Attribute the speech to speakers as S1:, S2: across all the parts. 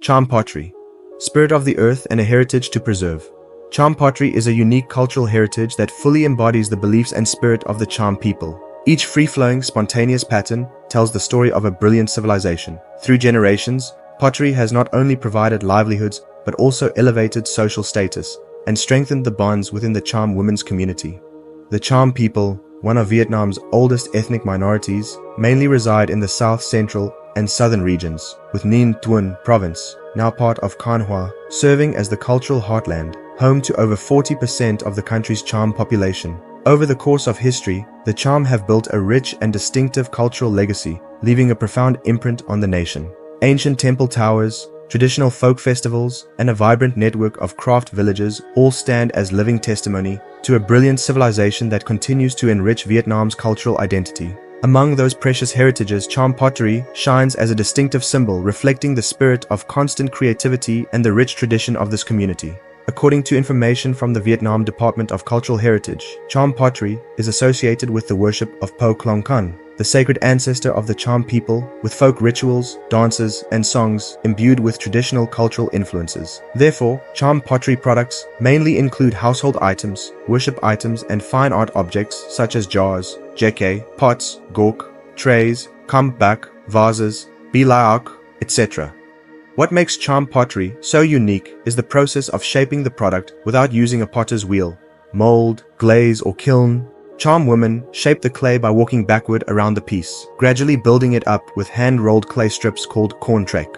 S1: Cham Pottery, spirit of the earth and a heritage to preserve. Cham Pottery is a unique cultural heritage that fully embodies the beliefs and spirit of the Cham people. Each free-flowing, spontaneous pattern tells the story of a brilliant civilization. Through generations, pottery has not only provided livelihoods but also elevated social status and strengthened the bonds within the Cham women's community. The Cham people, one of Vietnam's oldest ethnic minorities, mainly reside in the south, central, and southern regions, with Ninh Thuan province, now part of Can Hoa, serving as the cultural heartland, home to over 40% of the country's Cham population. Over the course of history, the Cham have built a rich and distinctive cultural legacy, leaving a profound imprint on the nation. Ancient temple towers, traditional folk festivals, and a vibrant network of craft villages all stand as living testimony to a brilliant civilization that continues to enrich Vietnam's cultural identity. Among those precious heritages, Cham Pottery shines as a distinctive symbol reflecting the spirit of constant creativity and the rich tradition of this community. According to information from the Vietnam Department of Cultural Heritage, Cham Pottery is associated with the worship of Po Klong Kan, the sacred ancestor of the Cham people, with folk rituals, dances, and songs imbued with traditional cultural influences. Therefore, Cham Pottery products mainly include household items, worship items, and fine art objects such as jars, jeke, pots, gork, trays, kambak, vases, bilaak, etc. What makes Cham Pottery so unique is the process of shaping the product without using a potter's wheel, mold, glaze, or kiln. Cham women shape the clay by walking backward around the piece, gradually building it up with hand-rolled clay strips called corn trek.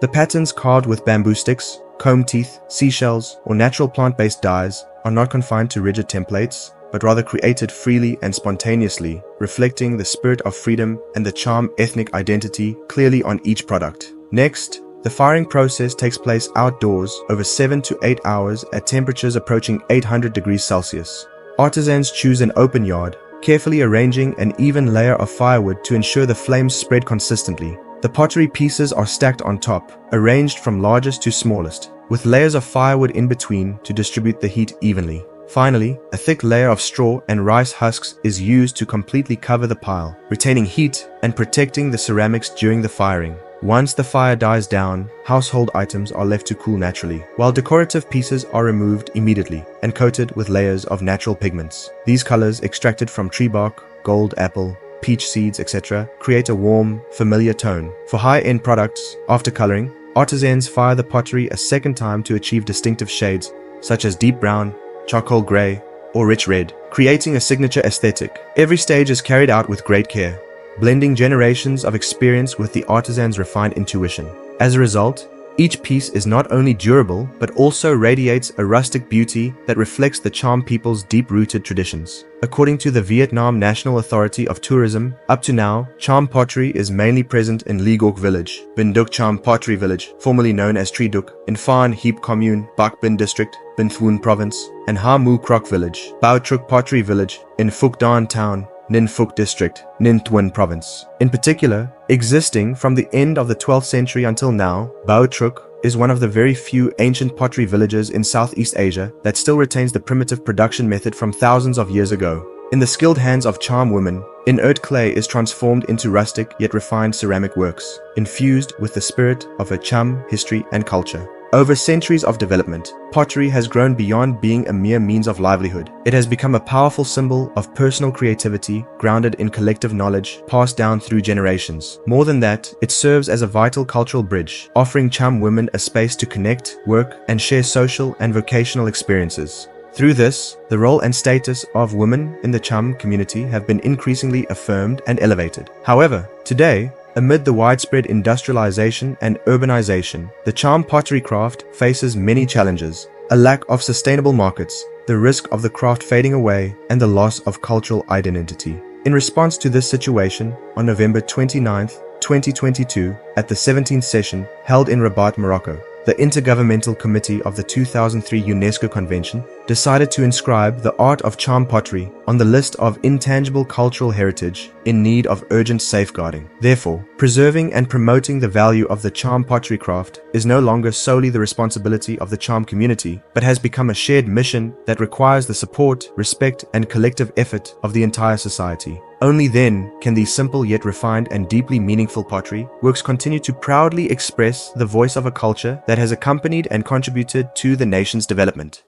S1: The patterns carved with bamboo sticks, comb teeth, seashells, or natural plant-based dyes are not confined to rigid templates, but rather created freely and spontaneously, reflecting the spirit of freedom and the Cham ethnic identity clearly on each product. Next, the firing process takes place outdoors over 7 to 8 hours at temperatures approaching 800 degrees Celsius. Artisans choose an open yard, carefully arranging an even layer of firewood to ensure the flames spread consistently. The pottery pieces are stacked on top, arranged from largest to smallest, with layers of firewood in between to distribute the heat evenly. Finally, a thick layer of straw and rice husks is used to completely cover the pile, retaining heat and protecting the ceramics during the firing. Once the fire dies down, household items are left to cool naturally, while decorative pieces are removed immediately and coated with layers of natural pigments. These colors, extracted from tree bark, gold apple, peach seeds, etc., create a warm, familiar tone. For high-end products, after coloring, artisans fire the pottery a second time to achieve distinctive shades such as deep brown, charcoal gray, or rich red, creating a signature aesthetic. Every stage is carried out with great care, blending generations of experience with the artisan's refined intuition. As a result, each piece is not only durable, but also radiates a rustic beauty that reflects the Cham people's deep-rooted traditions. According to the Vietnam National Authority of Tourism, up to now, Cham Pottery is mainly present in Ly Gok Village, Binh Duc Cham Pottery Village, formerly known as Truy Duc, in Phan Heap Commune, Bac Binh District, Binh Thuan Province, and Ha Mu Krok Village, Bao Truc Pottery Village, in Phuc Dan Town, Ninh Phuc District, Ninh Thuan Province. In particular, existing from the end of the 12th century until now, Bao Truc is one of the very few ancient pottery villages in Southeast Asia that still retains the primitive production method from thousands of years ago. In the skilled hands of Cham women, inert clay is transformed into rustic yet refined ceramic works, infused with the spirit of a Cham history and culture. Over centuries of development, pottery has grown beyond being a mere means of livelihood. It has become a powerful symbol of personal creativity grounded in collective knowledge passed down through generations. More than that, it serves as a vital cultural bridge, offering Cham women a space to connect, work, and share social and vocational experiences. Through this, the role and status of women in the Cham community have been increasingly affirmed and elevated. However, today, amid the widespread industrialization and urbanization, the Cham pottery craft faces many challenges: a lack of sustainable markets, the risk of the craft fading away, and the loss of cultural identity. In response to this situation, on November 29, 2022, at the 17th session held in Rabat, Morocco, the Intergovernmental Committee of the 2003 UNESCO Convention decided to inscribe the art of Cham pottery on the list of intangible cultural heritage in need of urgent safeguarding. Therefore, preserving and promoting the value of the Cham pottery craft is no longer solely the responsibility of the Cham community, but has become a shared mission that requires the support, respect, and collective effort of the entire society. Only then can these simple yet refined and deeply meaningful pottery works continue to proudly express the voice of a culture that has accompanied and contributed to the nation's development.